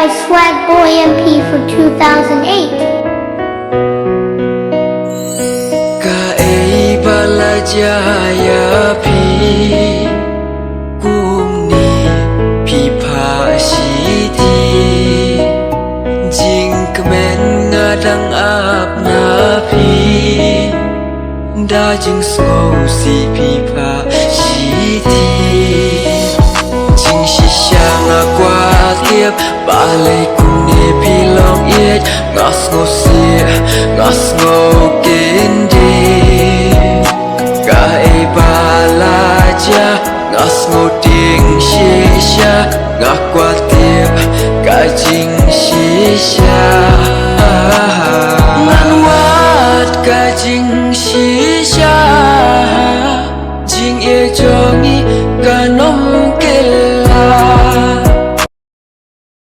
by Swag Boy MP for 2008. Ka ei bala jaya pi kumni pi pha shi ti jing kmen nga dang ap na pi da jing so si pi pha shi ti jing shi sha nga kwa tiep ba le kum ne pi long yet ngas ngo si ngas ngo kin di ka e ba la ja ngas ngo ting shi sha nga kwa tiep ka jing shi sha man wat ka jing shi sha jing e jong i